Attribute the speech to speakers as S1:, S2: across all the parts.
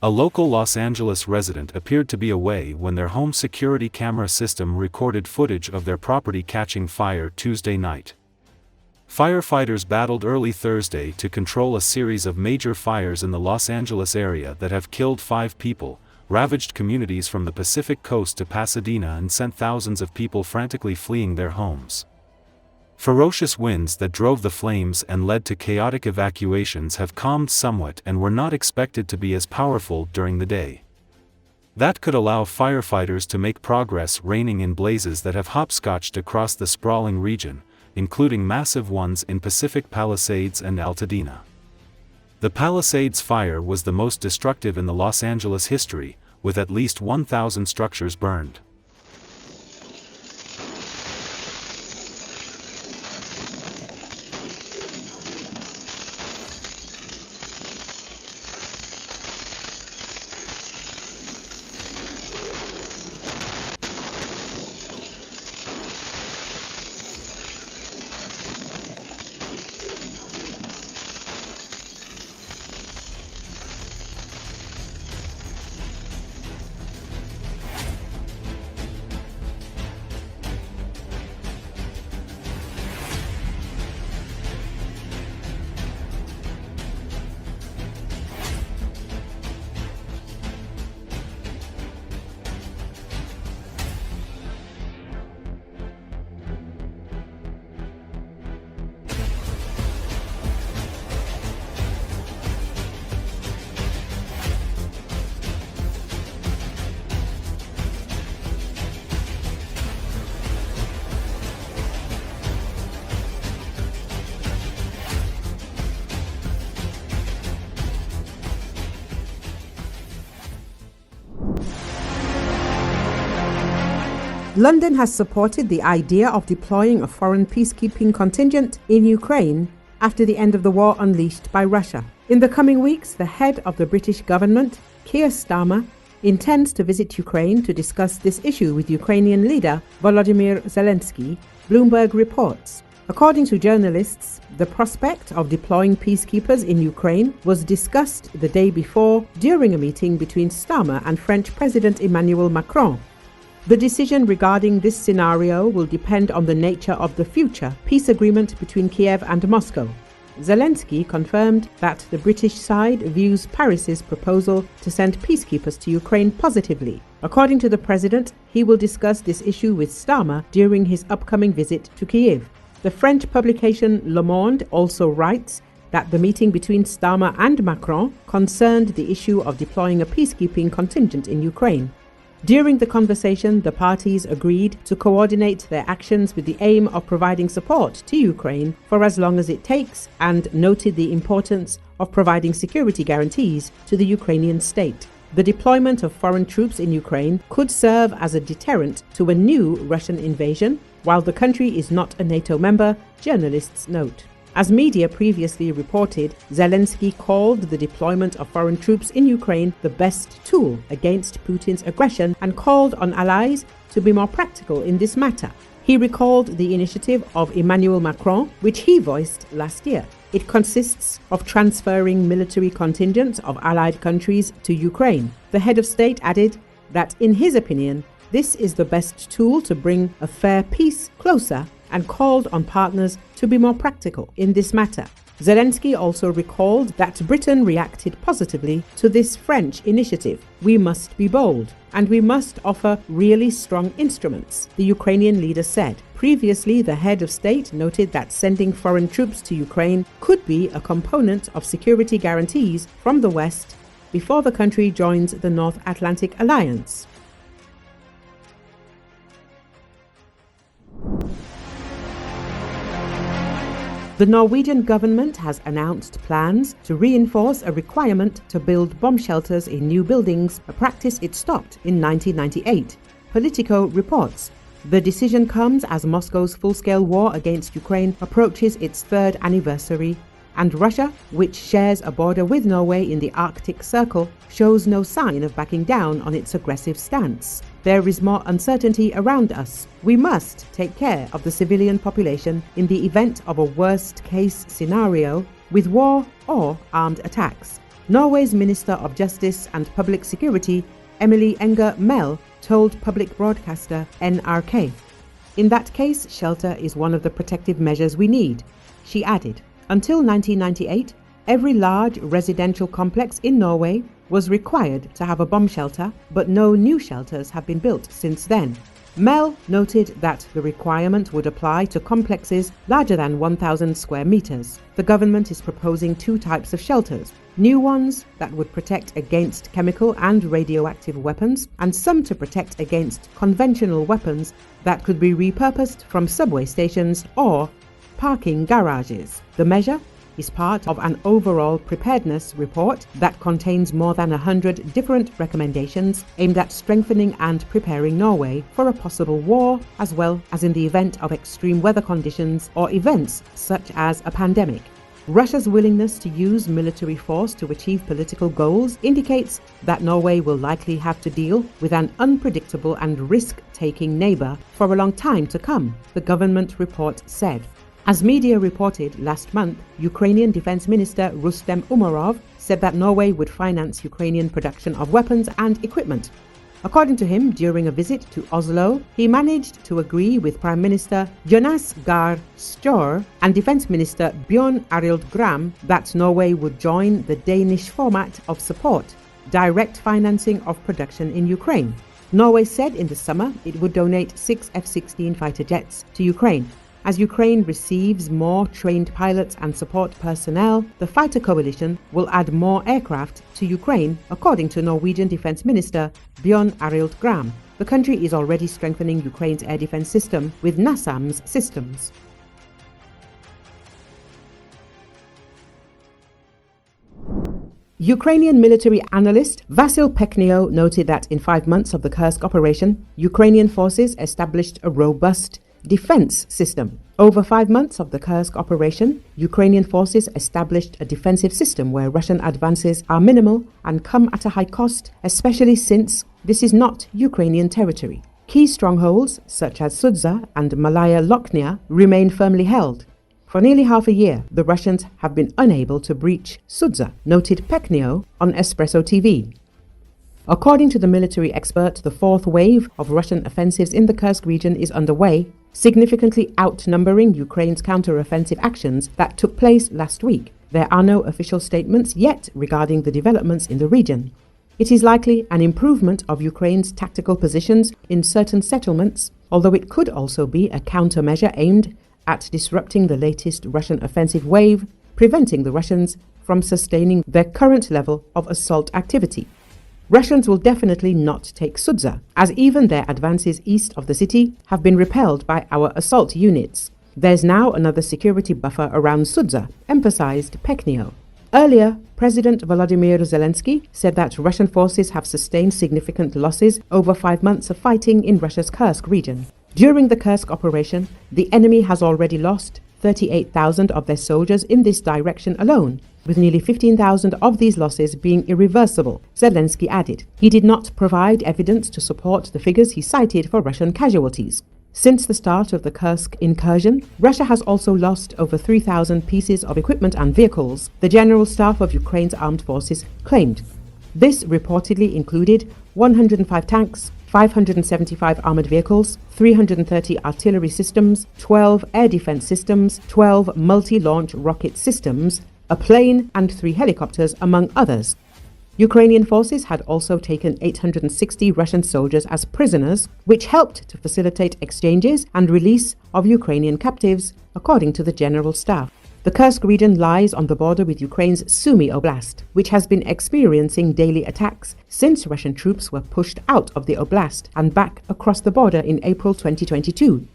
S1: A local Los Angeles resident appeared to be away when their home security camera system recorded footage of their property catching fire Tuesday night. Firefighters battled early Thursday to control a series of major fires in the Los Angeles area that have killed 5 people, ravaged communities from the Pacific coast to Pasadena and sent thousands of people frantically fleeing their homes. Ferocious winds that drove the flames and led to chaotic evacuations have calmed somewhat and were not expected to be as powerful during the day. That could allow firefighters to make progress reining in blazes that have hopscotched across the sprawling region, including massive ones in Pacific Palisades and Altadena. The Palisades Fire was the most destructive in the Los Angeles history, with at least 1,000 structures burned.
S2: London has supported the idea of deploying a foreign peacekeeping contingent in Ukraine after the end of the war unleashed by Russia. In the coming weeks, the head of the British government, Keir Starmer, intends to visit Ukraine to discuss this issue with Ukrainian leader Volodymyr Zelenski, Bloomberg reports. According to journalists, the prospect of deploying peacekeepers in Ukraine was discussed the day before during a meeting between Starmer and French President Emmanuel Macron. The decision regarding this scenario will depend on the nature of the future peace agreement between Kiev and Moscow. Zelensky confirmed that the British side views Paris's proposal to send peacekeepers to Ukraine positively. According to the president, he will discuss this issue with Starmer during his upcoming visit to Kyiv. The French publication Le Monde also writes that the meeting between Starmer and Macron concerned the issue of deploying a peacekeeping contingent in Ukraine. During the conversation, the parties agreed to coordinate their actions with the aim of providing support to Ukraine for as long as it takes, and noted the importance of providing security guarantees to the Ukrainian state. The deployment of foreign troops in Ukraine could serve as a deterrent to a new Russian invasion. While the country is not a NATO member, journalists note. As media previously reported, Zelensky called the deployment of foreign troops in Ukraine the best tool against Putin's aggression and called on allies to be more practical in this matter. He recalled the initiative of Emmanuel Macron, which he voiced last year. It consists of transferring military contingents of allied countries to Ukraine. The head of state added that, in his opinion, this is the best tool to bring a fair peace closer, and called on partners to be more practical in this matter. Zelensky also recalled that Britain reacted positively to this French initiative. We must be bold, and we must offer really strong instruments, the Ukrainian leader said. Previously, the head of state noted that sending foreign troops to Ukraine could be a component of security guarantees from the West before the country joins the North Atlantic Alliance. The Norwegian government has announced plans to reinforce a requirement to build bomb shelters in new buildings, a practice it stopped in 1998. Politico reports. The decision comes as Moscow's full-scale war against Ukraine approaches its third anniversary, and Russia, which shares a border with Norway in the Arctic Circle, shows no sign of backing down on its aggressive stance. There is more uncertainty around us. We must take care of the civilian population in the event of a worst-case scenario with war or armed attacks. Norway's Minister of Justice and Public Security, Emily Enger Mell, told public broadcaster NRK. In that case, shelter is one of the protective measures we need. She added, until 1998, every large residential complex in Norway was required to have a bomb shelter, but no new shelters have been built since then. Mell noted that the requirement would apply to complexes larger than 1,000 square meters. The government is proposing two types of shelters: new ones that would protect against chemical and radioactive weapons, and some to protect against conventional weapons that could be repurposed from subway stations or parking garages. The measure is part of an overall preparedness report that contains more than 100 different recommendations aimed at strengthening and preparing Norway for a possible war, as well as in the event of extreme weather conditions or events such as a pandemic. Russia's willingness to use military force to achieve political goals indicates that Norway will likely have to deal with an unpredictable and risk-taking neighbor for a long time to come, the government report said. As media reported last month, Ukrainian Defense Minister Rustem Umerov said that Norway would finance Ukrainian production of weapons and equipment. According to him, during a visit to Oslo, he managed to agree with Prime Minister Jonas Gahr Støre and Defense Minister Bjørn Arild Gram that Norway would join the Danish format of support, direct financing of production in Ukraine. Norway said in the summer it would donate 6 F-16 fighter jets to Ukraine. As Ukraine receives more trained pilots and support personnel, the fighter coalition will add more aircraft to Ukraine, according to Norwegian Defense Minister Bjørn Arild Gram. The country is already strengthening Ukraine's air defense system with NASAMS systems. Ukrainian military analyst Vasyl Pekhnio noted that in 5 months of the Kursk operation, Ukrainian forces established a robust defense system. Over 5 months of the Kursk operation, Ukrainian forces established a defensive system where Russian advances are minimal and come at a high cost, especially since this is not Ukrainian territory. Key strongholds, such as Sudza and Malaya Lochnia, remain firmly held. For nearly half a year, the Russians have been unable to breach Sudza, noted Pekhnio on Espresso TV. According to the military expert, the fourth wave of Russian offensives in the Kursk region is underway, significantly outnumbering Ukraine's counter-offensive actions that took place last week. There are no official statements yet regarding the developments in the region. It is likely an improvement of Ukraine's tactical positions in certain settlements, although it could also be a countermeasure aimed at disrupting the latest Russian offensive wave, preventing the Russians from sustaining their current level of assault activity. Russians will definitely not take Sudza, as even their advances east of the city have been repelled by our assault units. There's now another security buffer around Sudza, emphasized Pekhnio. Earlier, President Volodymyr Zelenski said that Russian forces have sustained significant losses over 5 months of fighting in Russia's Kursk region. During the Kursk operation, the enemy has already lost 38,000 of their soldiers in this direction alone, with nearly 15,000 of these losses being irreversible, Zelensky added. He did not provide evidence to support the figures he cited for Russian casualties. Since the start of the Kursk incursion, Russia has also lost over 3,000 pieces of equipment and vehicles, the General Staff of Ukraine's armed forces claimed. This reportedly included 105 tanks, 575 armored vehicles, 330 artillery systems, 12 air defense systems, 12 multi-launch rocket systems, a plane and 3 helicopters, among others. Ukrainian forces had also taken 860 Russian soldiers as prisoners, which helped to facilitate exchanges and release of Ukrainian captives, according to the General Staff. The Kursk region lies on the border with Ukraine's Sumy Oblast, which has been experiencing daily attacks since Russian troops were pushed out of the oblast and back across the border in April 2022.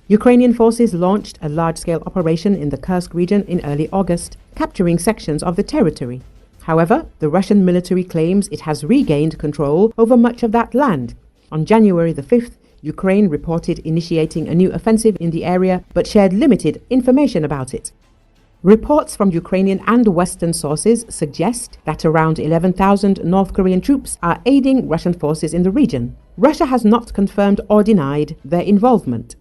S2: Ukrainian forces launched a large-scale operation in the Kursk region in early August, capturing sections of the territory. However, the Russian military claims it has regained control over much of that land. On January the 5th, Ukraine reported initiating a new offensive in the area but shared limited information about it. Reports from Ukrainian and Western sources suggest that around 11,000 North Korean troops are aiding Russian forces in the region. Russia has not confirmed or denied their involvement.